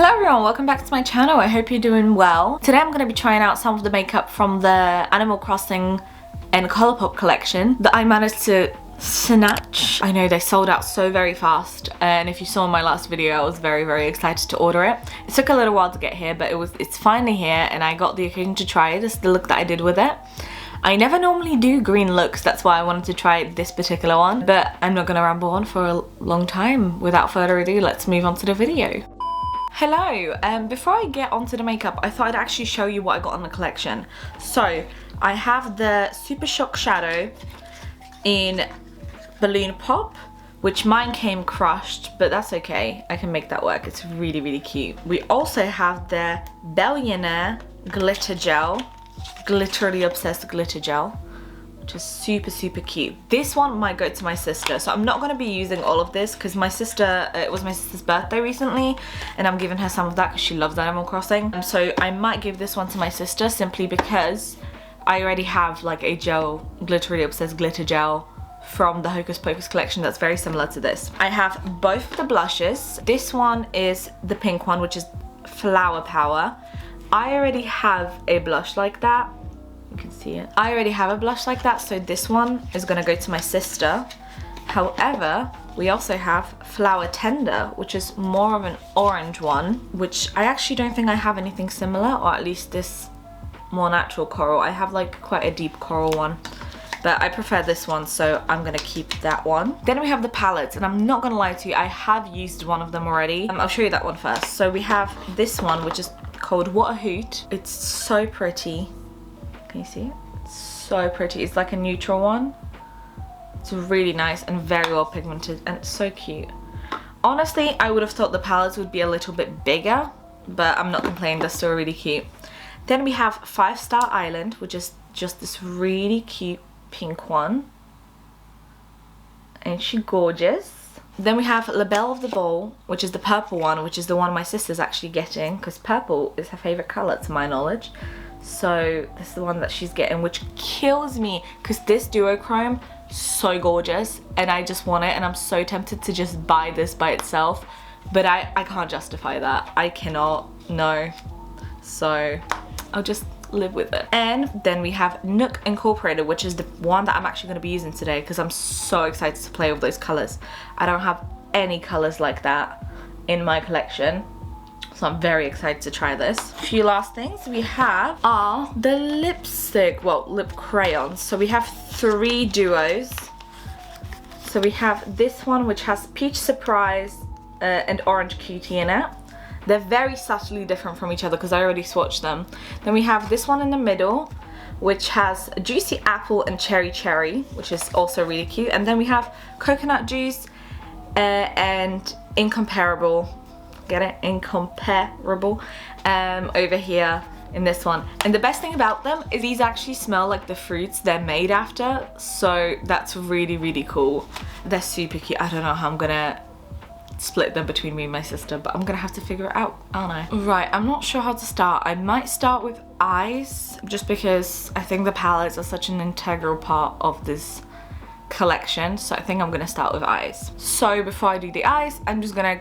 Hello everyone, welcome back to my channel. I hope you're doing well. Today I'm going to be trying out some of the makeup from the Animal Crossing and ColourPop collection that I managed to snatch. I know they sold out so very fast, and if you saw my last video I was very excited to order it. It took a little while to get here, but it's finally here and I got the occasion to try it. It's the look that I did with it. I never normally do green looks, that's why I wanted to try this particular one, but I'm not going to ramble on for a long time. Without further ado, let's move on to the video. Hello, before I get onto the makeup, I thought I'd actually show you what I got on the collection. So, I have the Super Shock Shadow in Balloon Pop, which mine came crushed, but that's okay. I can make that work. It's really cute. We also have the Billionaire Glitter Gel, Glitterly Obsessed Glitter Gel, which is super cute. This one might go to my sister, so I'm not going to be using all of this because my sister, it was my sister's birthday recently and I'm giving her some of that because she loves Animal Crossing. So I might give this one to my sister simply because I already have like a gel, Glitterly Obsessed Glitter Gel from the Hocus Pocus collection that's very similar to this. I have both the blushes. This one is the pink one, which is Flower Power. I already have a blush like that. You can see it. I already have a blush like that, so this one is gonna go to my sister. However, we also have Flower Tender, which is more of an orange one, which I actually don't think I have anything similar, or at least this more natural coral. I have like quite a deep coral one, but I prefer this one, so I'm gonna keep that one. Then we have the palettes, and I'm not gonna lie to you, I have used one of them already. I'll show you that one first. So we have this one, which is called What a Hoot. It's so pretty. Can you see it? It's so pretty. It's like a neutral one. It's really nice and very well pigmented, and it's so cute. Honestly, I would have thought the palettes would be a little bit bigger, but I'm not complaining, they're still really cute. Then we have 5 Star Island, which is just this really cute pink one. Ain't she gorgeous? Then we have La Belle of the Ball, which is the purple one, which is the one my sister's actually getting, because purple is her favourite colour to my knowledge. So this is the one that she's getting, which kills me because this duochrome, so gorgeous, and I just want it, and I'm so tempted to just buy this by itself, but I can't justify that. I cannot, no. So I'll just live with it. And then we have Nook Incorporated, which is the one that I'm actually going to be using today because I'm so excited to play with those colours. I don't have any colours like that in my collection, so I'm very excited to try this. A few last things we have are the lipstick, well, lip crayons. So we have 3 duos. So we have this one, which has Peach Surprise and Orange Cutie in it. They're very subtly different from each other because I already swatched them. Then we have this one in the middle, which has Juicy Apple and Cherry, which is also really cute. And then we have Coconut Juice and Incomparable. Get it? Incomparable over here in this one. And the best thing about them is these actually smell like the fruits they're made after, so that's really cool. They're super cute. I don't know how I'm gonna split them between me and my sister, but I'm gonna have to figure it out, aren't I? Right, I'm not sure how to start. I might start with eyes, just because I think the palettes are such an integral part of this collection, so I think I'm gonna start with eyes. So before I do the eyes, I'm just gonna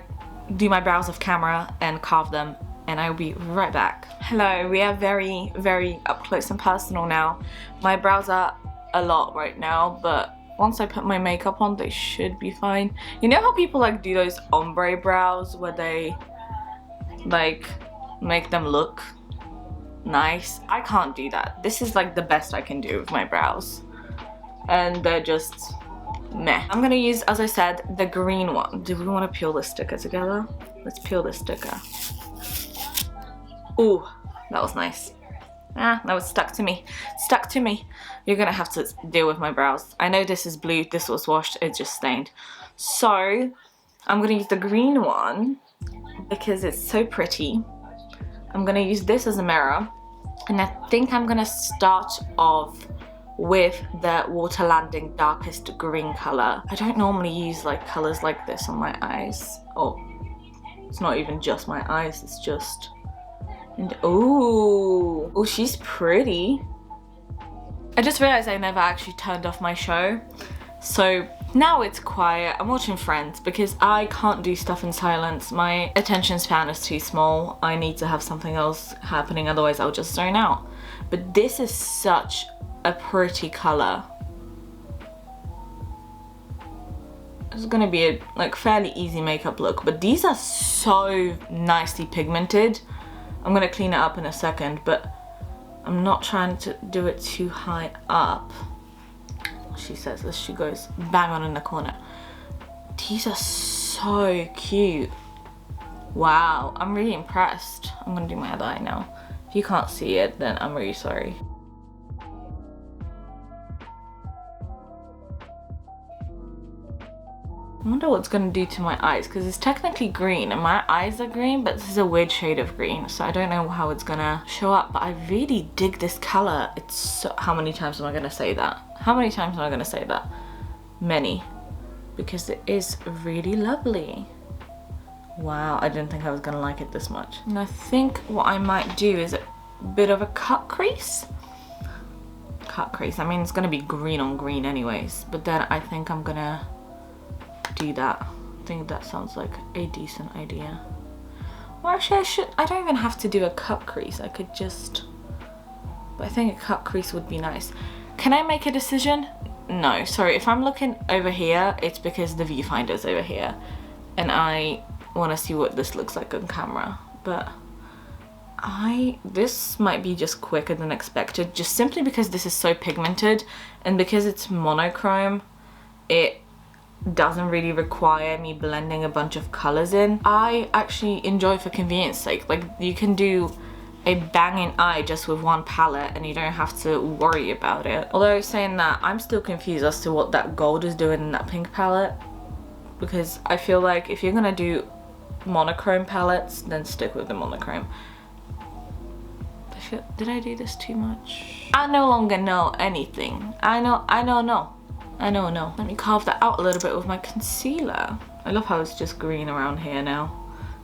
do my brows off camera and carve them, and I'll be right back. Hello, we are very up close and personal now. My brows are a lot right now, but once I put my makeup on, they should be fine. You know how people like do those ombre brows where they like make them look nice? I can't do that. This is like the best I can do with my brows, and they're just meh. I'm gonna use, as I said, the green one. Do we want to peel this sticker together? Let's peel this sticker. Ooh, that was nice. Ah, that was stuck to me. Stuck to me. You're gonna have to deal with my brows. I know this is blue, this was washed, it just stained. So, I'm gonna use the green one because it's so pretty. I'm gonna use this as a mirror, and I think I'm gonna start off with the Water Landing Darkest Green color. I don't normally use like colors like this on my eyes. Oh, it's not even just my eyes, it's just... And oh, she's pretty. I just realized I never actually turned off my show. So Now it's quiet. I'm watching Friends because I can't do stuff in silence. My attention span is too small. I need to have something else happening, otherwise I'll just zone out. But this is such a pretty color. It's gonna be a like fairly easy makeup look, but these are so nicely pigmented. I'm gonna clean it up in a second, but I'm not trying to do it too high up. She says as she goes bang on in the corner. These are so cute. Wow, I'm really impressed. I'm gonna do my other eye now. If you can't see it, then I'm really sorry. I wonder what it's gonna do to my eyes, because it's technically green and my eyes are green, but this is a weird shade of green, so I don't know how it's gonna show up, but I really dig this color. It's so, how many times am I gonna say that? How many times am I gonna say that? Many, because it is really lovely. Wow, I didn't think I was gonna like it this much. And I think what I might do is a bit of a cut crease. Cut crease, I mean it's gonna be green on green anyways, but then I think I'm gonna do that. I think that sounds like a decent idea. Or actually I don't even have to do a cut crease. I could just, but I think a cut crease would be nice. Can I make a decision? No, sorry, if I'm looking over here, it's because the viewfinder's over here and I want to see what this looks like on camera, but this might be just quicker than expected, just simply because this is so pigmented and because it's monochrome, it doesn't really require me blending a bunch of colors in. I actually enjoy, for convenience sake, like you can do a banging eye just with one palette and you don't have to worry about it. Although saying that, I'm still confused as to what that gold is doing in that pink palette, because I feel like if you're gonna do monochrome palettes, then stick with the monochrome. Did I do this too much? I no longer know anything. I know. Let me carve that out a little bit with my concealer. I love how it's just green around here now.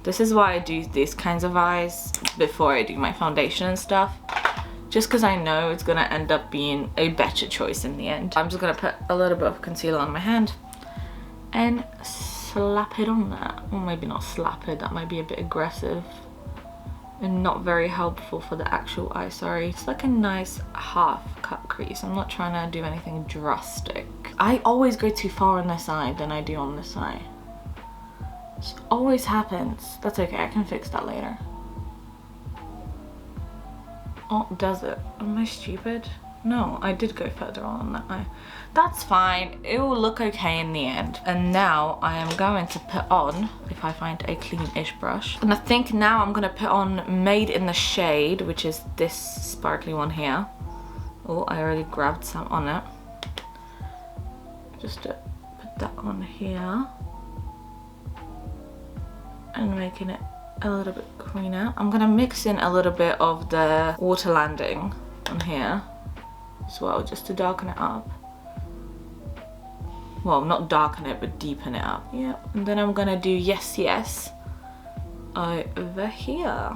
This is why I do these kinds of eyes before I do my foundation and stuff. Just because I know it's gonna end up being a better choice in the end. I'm just gonna put a little bit of concealer on my hand and slap it on there. Or maybe not slap it, that might be a bit aggressive and not very helpful for the actual eye, sorry. It's like a nice half cut crease. I'm not trying to do anything drastic. I always go too far on this eye than I do on this eye. This always happens. That's okay, I can fix that later. Oh, does it? Am I stupid? No, I did go further on that eye. That's fine, it will look okay in the end. And now I am going to put on, if I find a clean-ish brush, and I think now I'm gonna put on Made in the Shade, which is this sparkly one here. Oh, I already grabbed some on it. Just to put that on here. And making it a little bit greener. I'm gonna mix in a little bit of the Water Landing on here as well, just to darken it up. Well, not darken it, but deepen it up. Yeah, and then I'm gonna do Yes Yes over here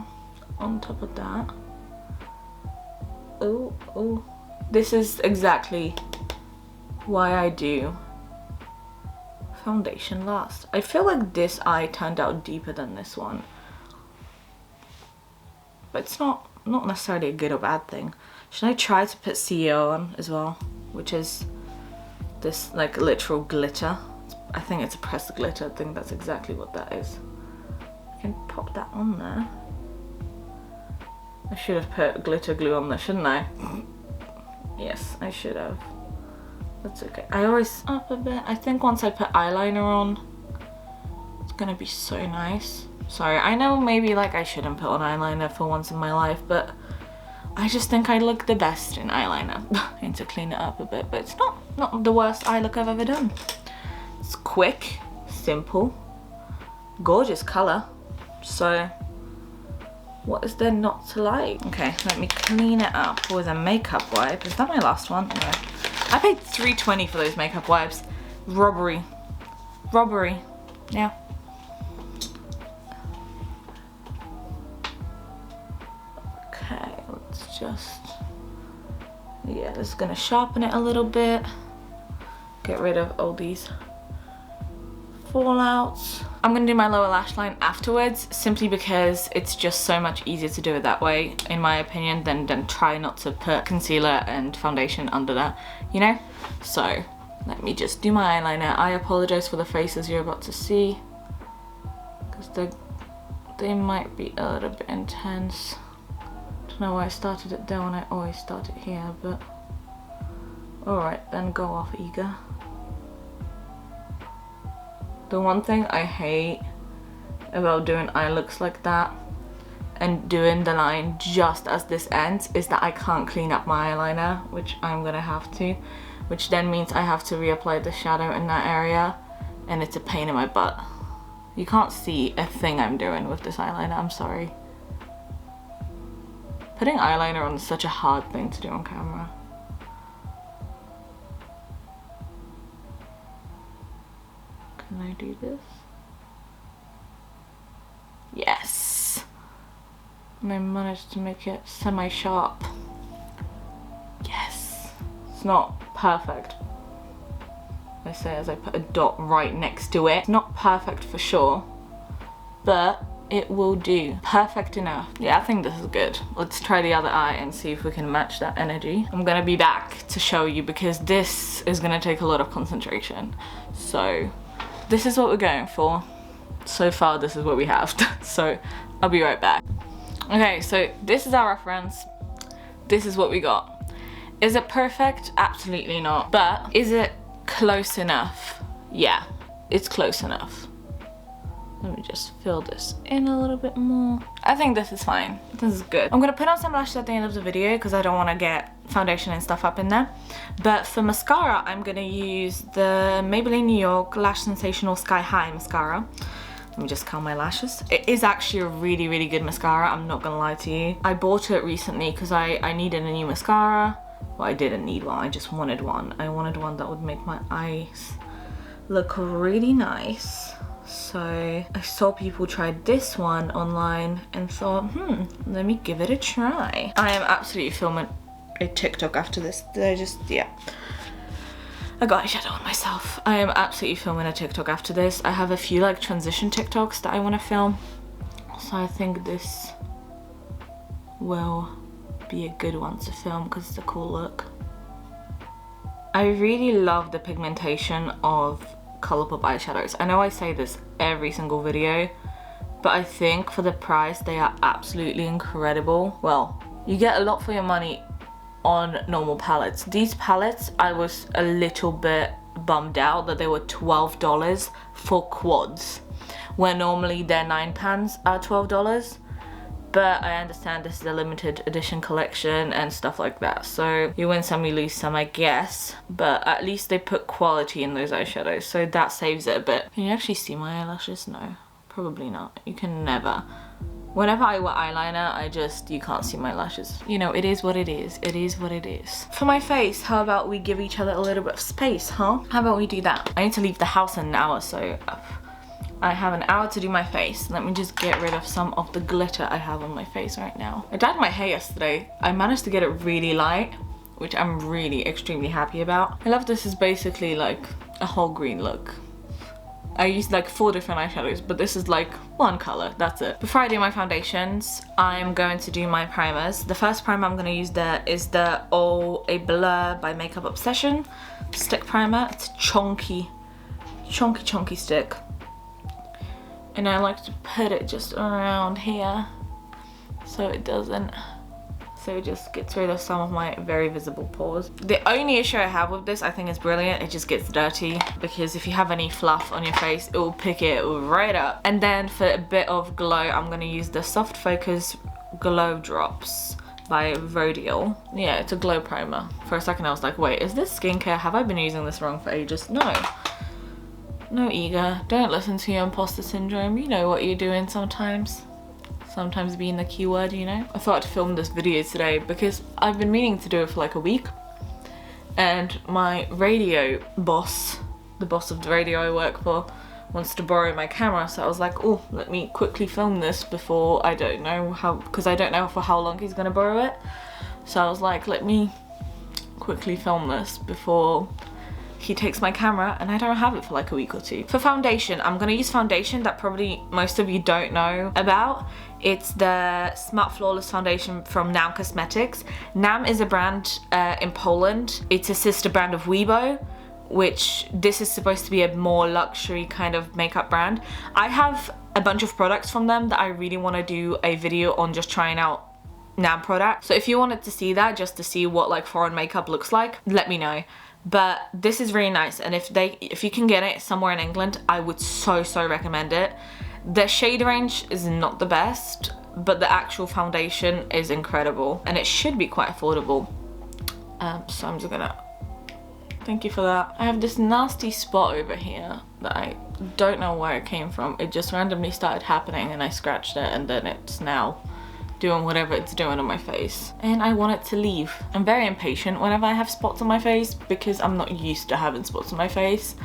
on top of that. Oh, oh. This is exactly why I do foundation last. I feel like this eye turned out deeper than this one. But it's not necessarily a good or bad thing. Should I try to put CEO on as well? Which is this like literal glitter. I think it's a pressed glitter. I think that's exactly what that is. I can pop that on there. I should have put glitter glue on there, shouldn't I? Yes, I should have. That's okay. I always up a bit. I think once I put eyeliner on, it's gonna be so nice. Sorry, I know maybe like I shouldn't put on eyeliner for once in my life, but I just think I look the best in eyeliner. I need to clean it up a bit, but it's not the worst eye look I've ever done. It's quick, simple, gorgeous color. So what is there not to like? Okay, let me clean it up with a makeup wipe. Is that my last one? No. I paid $3.20 for those makeup wipes. Robbery. Robbery. Yeah. Okay, let's just, yeah, just gonna sharpen it a little bit. get rid of all these fallouts. I'm gonna do my lower lash line afterwards, simply because it's just so much easier to do it that way, in my opinion, than try not to put concealer and foundation under that, you know? So let me just do my eyeliner. I apologize for the faces you're about to see, because they might be a little bit intense. Don't know why I started it there when I always start it here, but alright, then go off, Iga. The one thing I hate about doing eye looks like that and doing the line just as this ends is that I can't clean up my eyeliner, which I'm gonna have to, which then means I have to reapply the shadow in that area, and it's a pain in my butt. You can't see a thing I'm doing with this eyeliner, I'm sorry. Putting eyeliner on is such a hard thing to do on camera. Can I do this? Yes! And I managed to make it semi-sharp. Yes! It's not perfect, I say as I put a dot right next to it. It's not perfect for sure, but it will do. Perfect enough. Yeah, I think this is good. Let's try the other eye and see if we can match that energy. I'm gonna be back to show you because this is gonna take a lot of concentration. So this is what we're going for. So far, this is what we have. So I'll be right back. Okay, so this is our reference. This is what we got. Is it perfect? Absolutely not. But is it close enough? Yeah, it's close enough. Let me just fill this in a little bit more. I think this is fine. This is good. I'm gonna put on some lashes at the end of the video because I don't want to get foundation and stuff up in there. But for mascara, I'm gonna use the Maybelline New York Lash Sensational Sky High mascara. Let me just curl my lashes. It is actually a really, really good mascara. I'm not gonna lie to you. I bought it recently because I needed a new mascara. Well, I didn't need one. I just wanted one. I wanted one that would make my eyes look really nice. So I saw people try this one online and thought, let me give it a try. I am absolutely filming a TikTok after this. Yeah. I got eyeshadow on myself. I am absolutely filming a TikTok after this. I have a few like transition TikToks that I want to film. So I think this will be a good one to film because it's a cool look. I really love the pigmentation of ColourPop eyeshadows. I know I say this every single video, but I think for the price they are absolutely incredible. Well, you get a lot for your money on normal palettes. These palettes, I was a little bit bummed out that they were $12 for quads, where normally their 9 pans are $12. But I understand this is a limited edition collection and stuff like that. So you win some, you lose some, I guess. But at least they put quality in those eyeshadows, so that saves it a bit. Can you actually see my eyelashes? No, probably not. You can never. Whenever I wear eyeliner, you can't see my lashes. You know, it is what it is. It is what it is. For my face, how about we give each other a little bit of space, huh? How about we do that? I need to leave the house in an hour, so I have an hour to do my face. Let me just get rid of some of the glitter I have on my face right now. I dyed my hair yesterday. I managed to get it really light, which I'm really extremely happy about. I love this is basically like a whole green look. I used like 4 different eyeshadows, but this is like one color, that's it. Before I do my foundations, I'm going to do my primers. The first primer I'm gonna use there is the Oh A Blur by Makeup Obsession stick primer. It's a chunky stick. And I like to put it just around here so it just gets rid of some of my very visible pores. The only issue I have with this, I think it's brilliant, it just gets dirty, because if you have any fluff on your face, it will pick it right up. And then for a bit of glow, I'm gonna use the Soft Focus Glow Drops by Rodial. Yeah, it's a glow primer. For a second I was like, wait, is this skincare? Have I been using this wrong for ages? No. No, Iga, don't listen to your imposter syndrome. You know what you're doing sometimes. Sometimes being the keyword, you know. I thought I'd film this video today because I've been meaning to do it for like a week. And my radio boss, the boss of the radio I work for, wants to borrow my camera. So I was like, oh, let me quickly film this before, I don't know how, because I don't know for how long he's gonna borrow it. So I was like, let me quickly film this before he takes my camera and I don't have it for like a week or two. For foundation, I'm gonna use foundation that probably most of you don't know about. It's the Smart Flawless Foundation from Nam Cosmetics. Nam is a brand in Poland. It's a sister brand of Weibo, which this is supposed to be a more luxury kind of makeup brand. I have a bunch of products from them that I really want to do a video on, just trying out Nam products. So if you wanted to see that, just to see what like foreign makeup looks like, let me know. But this is really nice, and if you can get it somewhere in England, I would so recommend it. The shade range is not the best, but the actual foundation is incredible, and it should be quite affordable. So I'm just gonna, thank you for that. I have this nasty spot over here that I don't know where it came from. It just randomly started happening and I scratched it, and then it's now doing whatever it's doing on my face, and I want it to leave. I'm very impatient whenever I have spots on my face because I'm not used to having spots on my face.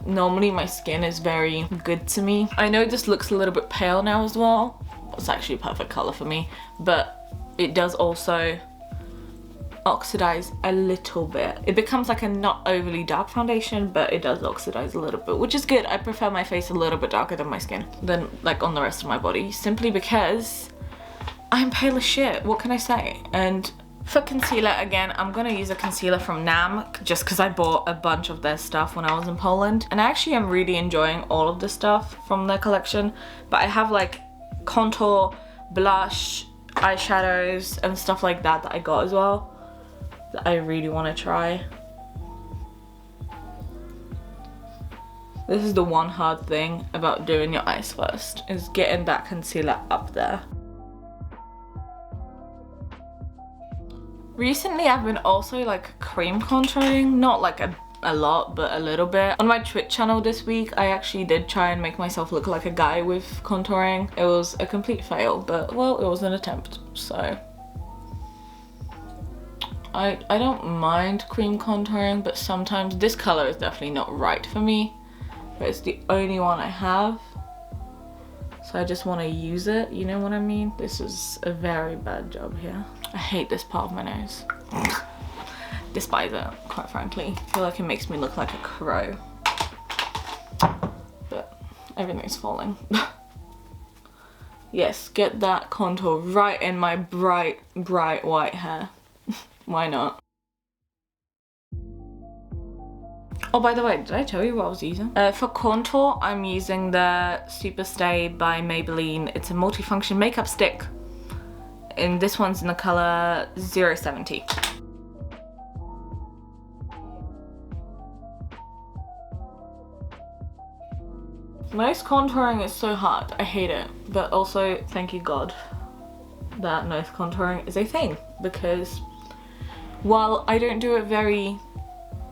Normally my skin is very good to me. I know this looks a little bit pale now as well. It's actually a perfect color for me, but it does also oxidize a little bit. It becomes like a not overly dark foundation, but it does oxidize a little bit, which is good. I prefer my face a little bit darker than my skin, than like on the rest of my body, simply because I'm pale as shit, what can I say? And for concealer, again, I'm gonna use a concealer from Nam, just because I bought a bunch of their stuff when I was in Poland. And I actually am really enjoying all of the stuff from their collection. But I have like contour, blush, eyeshadows, and stuff like that that I got as well, that I really want to try. This is the one hard thing about doing your eyes first, is getting that concealer up there. Recently I've been also like cream contouring, not like a lot, but a little bit. On my Twitch channel this week, I actually did try and make myself look like a guy with contouring. It was a complete fail, but well, it was an attempt, so. I don't mind cream contouring, but sometimes this color is definitely not right for me, but it's the only one I have. So I just want to use it, you know what I mean? This is a very bad job here. I hate this part of my nose. Despise it, quite frankly. I feel like it makes me look like a crow. But everything's falling. Yes, get that contour right in my bright white hair. Why not? Oh, by the way, did I tell you what I was using? For contour, I'm using the Superstay by Maybelline. It's a multifunction makeup stick. And this one's in the color 070. Nose contouring is so hard. I hate it. But also, thank you God that nose contouring is a thing. Because while I don't do it very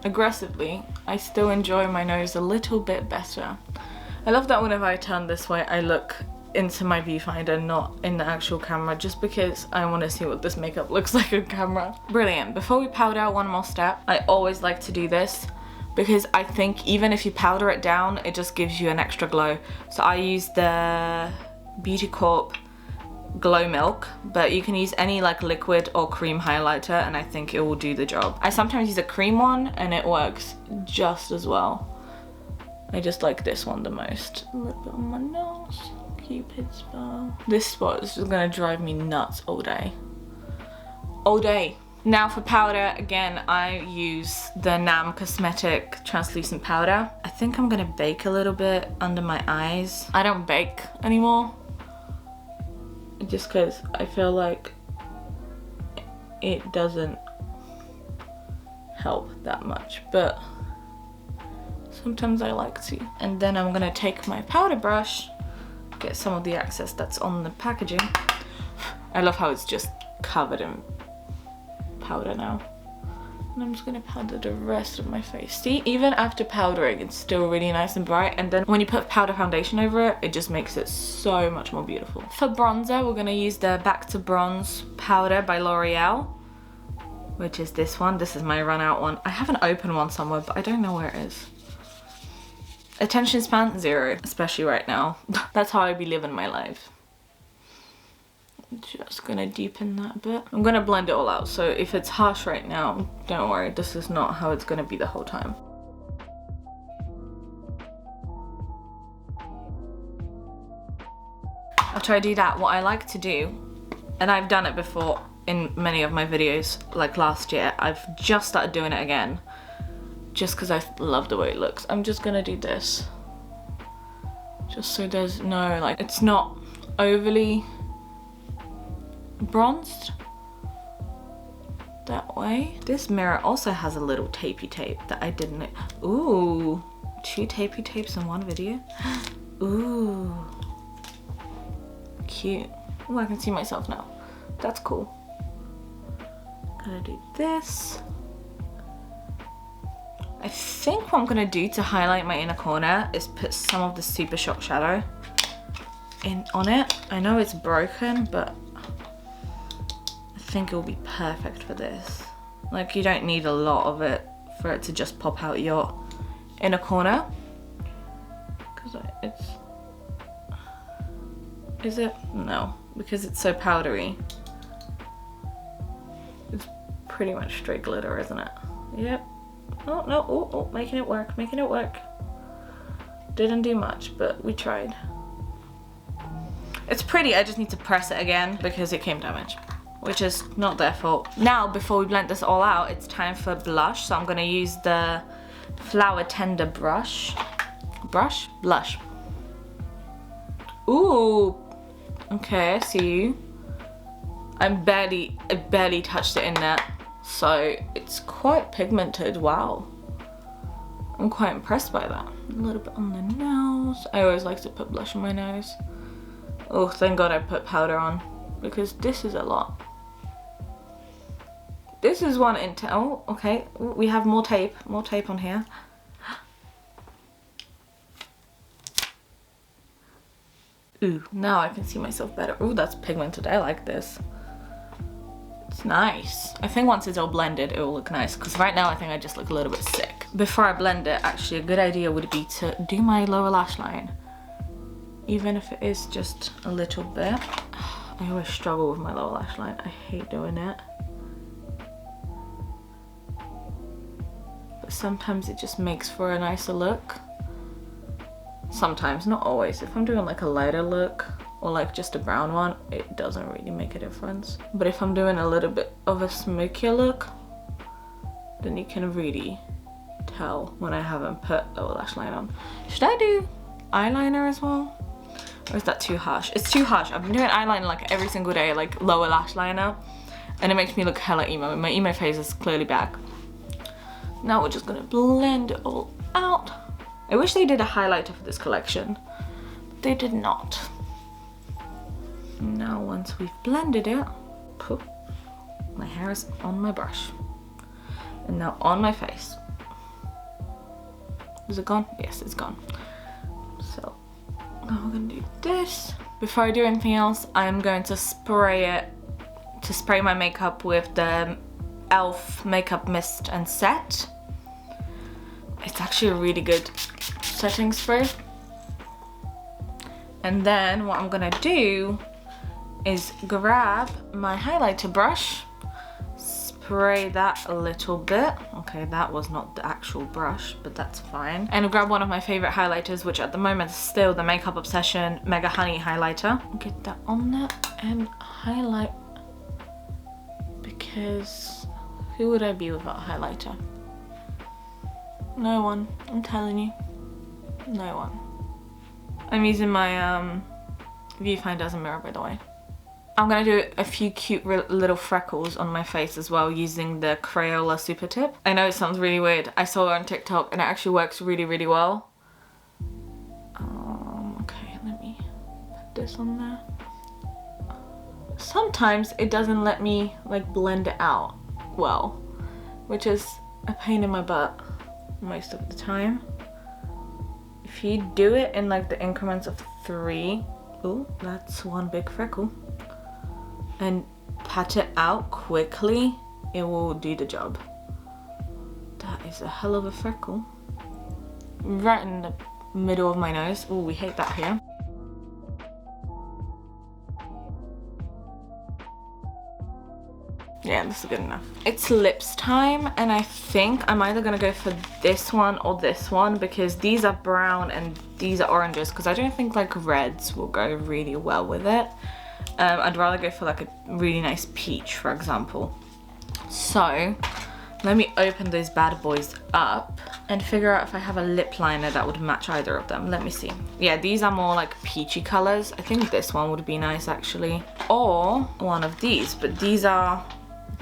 aggressively, I still enjoy my nose a little bit better. I love that whenever I turn this way, I look into my viewfinder, not in the actual camera, just because I want to see what this makeup looks like on camera. Brilliant. Before we powder, one more step. I always like to do this because I think even if you powder it down, it just gives you an extra glow. So I use the Beauty Corp Glow Milk, but you can use any like liquid or cream highlighter and I think it will do the job. I sometimes use a cream one and it works just as well. I just like this one the most. A little bit on my nose. Cupid's bow. This spot is just gonna drive me nuts all day. All day. Now for powder, again, I use the Nam Cosmetic translucent powder. I think I'm gonna bake a little bit under my eyes. I don't bake anymore, just because I feel like it doesn't help that much, but sometimes I like to. And then I'm gonna take my powder brush, get some of the excess that's on the packaging. I love how it's just covered in powder now. And I'm just gonna powder the rest of my face. See, even after powdering, it's still really nice and bright. And then when you put powder foundation over it, it just makes it so much more beautiful. For bronzer, we're gonna use the Back to Bronze powder by L'Oreal, which is this one. This is my run out one. I have an open one somewhere, but I don't know where it is. Attention span, 0, especially right now. That's how I be living my life. Just gonna deepen that a bit. I'm gonna blend it all out, so if it's harsh right now, don't worry, this is not how it's gonna be the whole time. after I do that, what I like to do, and I've done it before in many of my videos, like last year, I've just started doing it again, just because I love the way it looks. I'm just gonna do this, just so there's no, like, it's not overly bronzed that way. This mirror also has a little tapey tape that I didn't know. Ooh, 2 tapey tapes in one video. Ooh, cute. Oh, I can see myself now. That's cool. Gonna do this. I think what I'm gonna do to highlight my inner corner is put some of the Super Shock shadow on it. I know it's broken, but I think it will be perfect for this. Like, you don't need a lot of it for it to just pop out your inner corner. Because is it? No, because it's so powdery. It's pretty much straight glitter, isn't it? Yep. Oh, no, oh, making it work, making it work. Didn't do much, but we tried. It's pretty, I just need to press it again because it came damaged, which is not their fault. Now, before we blend this all out, it's time for blush. So I'm gonna use the Flower Tender blush. Ooh, okay, I see you. I barely touched it in there. So it's quite pigmented, wow. I'm quite impressed by that. A little bit on the nose. I always like to put blush on my nose. Oh, thank God I put powder on, because this is a lot. This is one oh, okay. Ooh, we have more tape on here. Ooh, now I can see myself better. Ooh, that's pigmented, I like this. It's nice. I think once it's all blended, it will look nice, because right now I think I just look a little bit sick. Before I blend it, actually a good idea would be to do my lower lash line. Even if it is just a little bit. I always struggle with my lower lash line. I hate doing it. But sometimes it just makes for a nicer look. Sometimes, not always. If I'm doing like a lighter look or like just a brown one, it doesn't really make a difference. But if I'm doing a little bit of a smokier look, then you can really tell when I haven't put lower lash line on. Should I do eyeliner as well? Or is that too harsh? It's too harsh. I've been doing eyeliner like every single day, like lower lash liner, and it makes me look hella emo. My emo phase is clearly back. Now we're just gonna blend it all out. I wish they did a highlighter for this collection. They did not. Now once we've blended it, poof, my hair is on my brush. And now on my face. Is it gone? Yes, it's gone. So now we're gonna do this. Before I do anything else, I'm going to spray my makeup with the e.l.f. Makeup Mist and Set. It's actually a really good setting spray. And then what I'm gonna do is grab my highlighter brush, spray that a little bit. Okay, that was not the actual brush, but that's fine. And grab one of my favorite highlighters, which at the moment is still the Makeup Obsession Mega Honey highlighter. Get that on there and highlight, because who would I be without a highlighter? No one, I'm telling you, no one. I'm using my viewfinder as a mirror, by the way. I'm gonna do a few cute little freckles on my face as well using the Crayola Super Tip. I know it sounds really weird. I saw it on TikTok and it actually works really, really well. Okay, let me put this on there. Sometimes it doesn't let me like blend it out well, which is a pain in my butt most of the time. If you do it in like the increments of 3, oh, that's one big freckle, and pat it out quickly, it will do the job. That is a hell of a freckle. Right in the middle of my nose. Oh, we hate that here. Yeah, this is good enough. It's lips time, and I think I'm either gonna go for this one or this one because these are brown and these are oranges, because I don't think like reds will go really well with it. I'd rather go for like a really nice peach, for example. So let me open those bad boys up and figure out if I have a lip liner that would match either of them. Let me see. Yeah, these are more like peachy colors. I think this one would be nice actually. Or one of these, but these are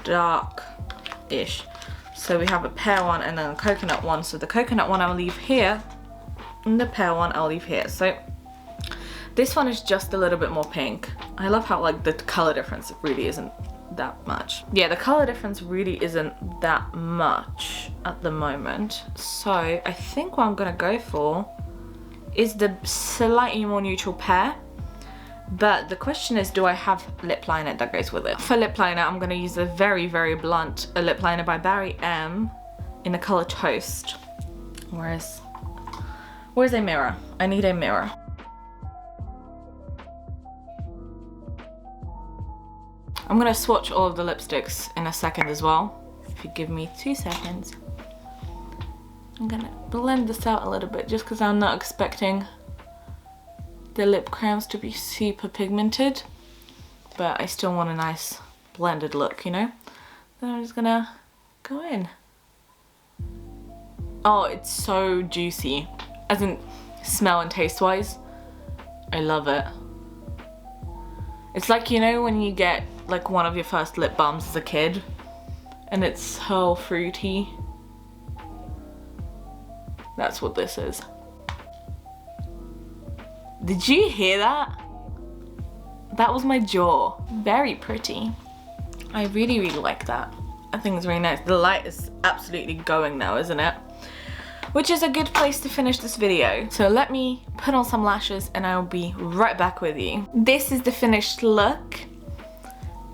dark-ish. So we have a pear one and then a coconut one. So the coconut one I'll leave here and the pear one I'll leave here. So this one is just a little bit more pink. I love how like the color difference really isn't that much. Yeah, the color difference really isn't that much at the moment. So I think what I'm gonna go for is the slightly more neutral pear. But the question is, do I have lip liner that goes with it? For lip liner, I'm gonna use a very, very blunt lip liner by Barry M in the color Toast. Where's a mirror? I need a mirror. I'm gonna swatch all of the lipsticks in a second as well. If you give me 2 seconds. I'm gonna blend this out a little bit just because I'm not expecting the lip crayons to be super pigmented. But I still want a nice blended look, you know? Then I'm just gonna go in. Oh, it's so juicy. As in smell and taste wise. I love it. It's like, you know, when you get like one of your first lip balms as a kid and it's so fruity. That's what this is. Did you hear that? That was my jaw. Very pretty. I really, really like that. I think it's really nice. The light is absolutely going now, isn't it? Which is a good place to finish this video. So let me put on some lashes and I'll be right back with you. This is the finished look.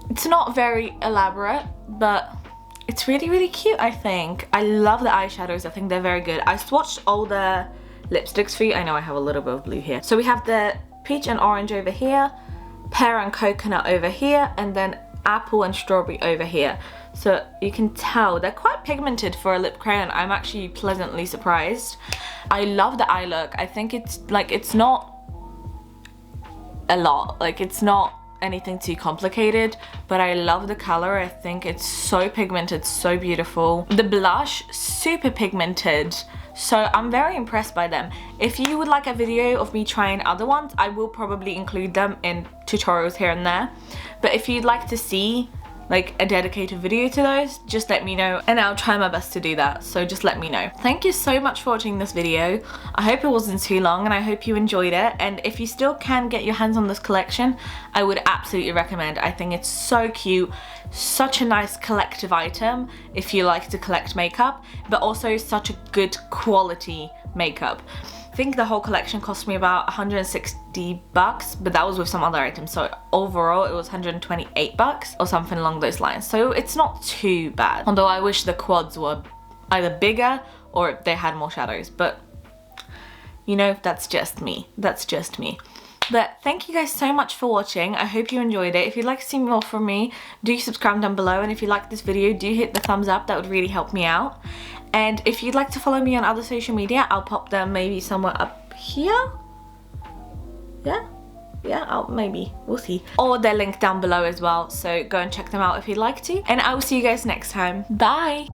It's not very elaborate, but it's really, really cute, I think. I love the eyeshadows. I think they're very good. I swatched all the lipsticks for you. I know I have a little bit of blue here. So we have the peach and orange over here, pear and coconut over here, and then apple and strawberry over here. So you can tell they're quite pigmented for a lip crayon. I'm actually pleasantly surprised. I love the eye look. I think it's like, it's not a lot. Like, it's not anything too complicated, but I love the color. I think it's so pigmented, so beautiful. The blush, super pigmented. So I'm very impressed by them. If you would like a video of me trying other ones, I will probably include them in tutorials here and there. But if you'd like to see like a dedicated video to those, just let me know and I'll try my best to do that. So just let me know. Thank you so much for watching this video. I hope it wasn't too long and I hope you enjoyed it. And if you still can get your hands on this collection, I would absolutely recommend. I think it's so cute, such a nice collective item if you like to collect makeup, but also such a good quality makeup. I think the whole collection cost me about 160 bucks, but that was with some other items. So overall it was 128 bucks or something along those lines. So it's not too bad. Although I wish the quads were either bigger or they had more shadows, but you know, that's just me. That's just me. But thank you guys so much for watching. I hope you enjoyed it. If you'd like to see more from me, do subscribe down below. And if you like this video, do hit the thumbs up. That would really help me out. And if you'd like to follow me on other social media, I'll pop them maybe somewhere up here. Yeah, maybe. We'll see. Or they're linked down below as well. So go and check them out if you'd like to. And I will see you guys next time. Bye!